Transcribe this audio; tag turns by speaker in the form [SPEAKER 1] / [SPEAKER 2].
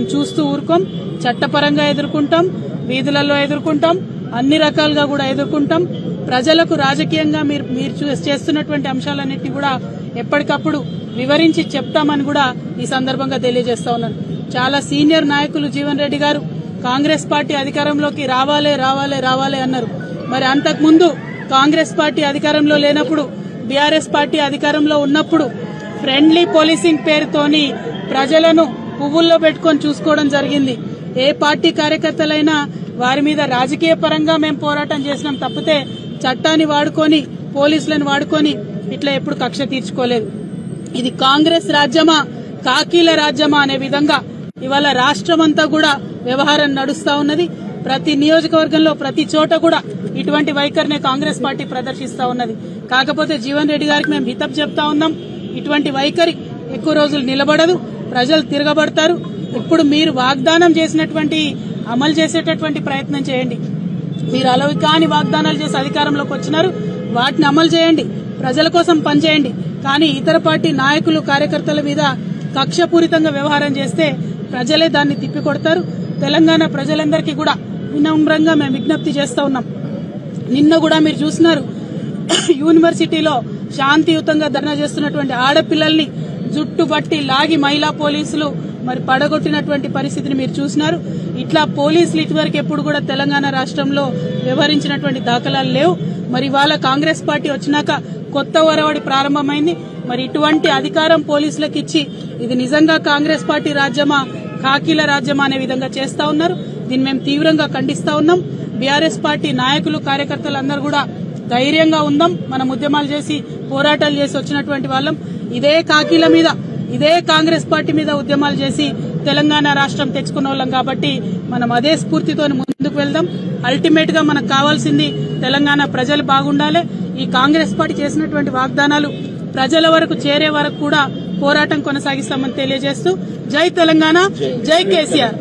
[SPEAKER 1] మేము చూస్తూ ఊరుకోం. చట్టపరంగా ఎదుర్కొంటాం, వీధులలో ఎదుర్కొంటాం, అన్ని రకాలుగా కూడా ఎదుర్కొంటాం. ప్రజలకు రాజకీయంగా మీరు చేస్తున్నటువంటి అంశాలన్నింటినీ కూడా ఎప్పటికప్పుడు వివరించి చెప్తామని కూడా ఈ సందర్భంగా తెలియజేస్తా ఉన్నాను. చాలా సీనియర్ నాయకులు జీవన్ రెడ్డి గారు కాంగ్రెస్ పార్టీ అధికారంలోకి రావాలే అన్నారు. మరి అంతకుముందు కాంగ్రెస్ పార్టీ అధికారంలో లేనప్పుడు, బీఆర్ఎస్ పార్టీ అధికారంలో ఉన్నప్పుడు ఫ్రెండ్లీ పోలీసింగ్ పేరుతోని ప్రజలను పువ్వుల్లో పెట్టుకొని చూసుకోవడం జరిగింది. ఏ పార్టీ కార్యకర్తలైనా వారి మీద రాజకీయ పరంగా మేము పోరాటం చేసినాం తప్పితే చట్టాన్ని వాడుకొని, పోలీసులను వాడుకొని ఇట్లా ఎప్పుడు కక్ష తీర్చుకోలేదు. ఇది కాంగ్రెస్ రాజ్యమా, కాకీల రాజ్యమా అనే విధంగా ఇవాళ రాష్ట్రమంతా కూడా వ్యవహారం నడుస్తా ఉన్నది. ప్రతి నియోజకవర్గంలో ప్రతి చోట కూడా ఇటువంటి వైఖరిని కాంగ్రెస్ పార్టీ ప్రదర్శిస్తా ఉన్నది. కాకపోతే జీవన్ రెడ్డి గారికి మేము హితవు చెప్తా ఉన్నాం, ఇటువంటి వైఖరి ఎక్కువ రోజులు నిలబడదు, ప్రజలు తిరగబడతారు. ఇప్పుడు మీరు వాగ్దానం చేసినటువంటి అమలు చేసేటటువంటి ప్రయత్నం చేయండి. మీరు అలవి కాని వాగ్దానాలు చేసి అధికారంలోకి వచ్చినారు, వాటిని అమలు చేయండి, ప్రజల కోసం పనిచేయండి. కానీ ఇతర పార్టీ నాయకులు, కార్యకర్తల మీద కక్షపూరితంగా వ్యవహారం చేస్తే ప్రజలే దాన్ని తిప్పికొడతారు. తెలంగాణ ప్రజలందరికీ కూడా వినమ్రంగా మేము విజ్ఞప్తి చేస్తా ఉన్నాం. నిన్న కూడా మీరు చూసినారు, యూనివర్సిటీలో శాంతియుతంగా ధర్నా చేస్తున్నటువంటి ఆడపిల్లల్ని జుట్టు పట్టి లాగి మహిళా పోలీసులు మరి పడగొట్టినటువంటి పరిస్థితిని మీరు చూసినారు. ఇట్లా పోలీసులు ఇటువరకు ఎప్పుడు కూడా తెలంగాణ రాష్ట్రంలో వ్యవహరించినటువంటి దాఖలాలు లేవు. మరి ఇవాళ కాంగ్రెస్ పార్టీ వచ్చినాక కొత్త ఒరవడి ప్రారంభమైంది. మరి ఇటువంటి అధికారం పోలీసులకు ఇచ్చి ఇది నిజంగా కాంగ్రెస్ పార్టీ రాజ్యమా, కాకీల రాజ్యమా అనే విధంగా చేస్తా ఉన్నారు. దీన్ని మేము తీవ్రంగా ఖండిస్తా ఉన్నాం. బీఆర్ఎస్ పార్టీ నాయకులు, కార్యకర్తలు అందరూ కూడా ధైర్యంగా ఉందాం. మనం ఉద్యమాలు చేసి, పోరాటాలు చేసి వచ్చినటువంటి వాళ్ళం. ఇదే కాకీల మీద, ఇదే కాంగ్రెస్ పార్టీ మీద ఉద్యమాలు చేసి తెలంగాణ రాష్ట్రం తెచ్చుకున్న వాళ్ళం కాబట్టి మనం అదే స్ఫూర్తితో ముందుకు వెళ్దాం. అల్టిమేట్ గా మనకు కావాల్సింది తెలంగాణ ప్రజలు బాగుండాలి. ఈ కాంగ్రెస్ పార్టీ చేసినటువంటి వాగ్దానాలు ప్రజల వరకు చేరే వరకు కూడా పోరాటం కొనసాగిస్తామని తెలియజేస్తూ జై తెలంగాణ, జై కేసీఆర్.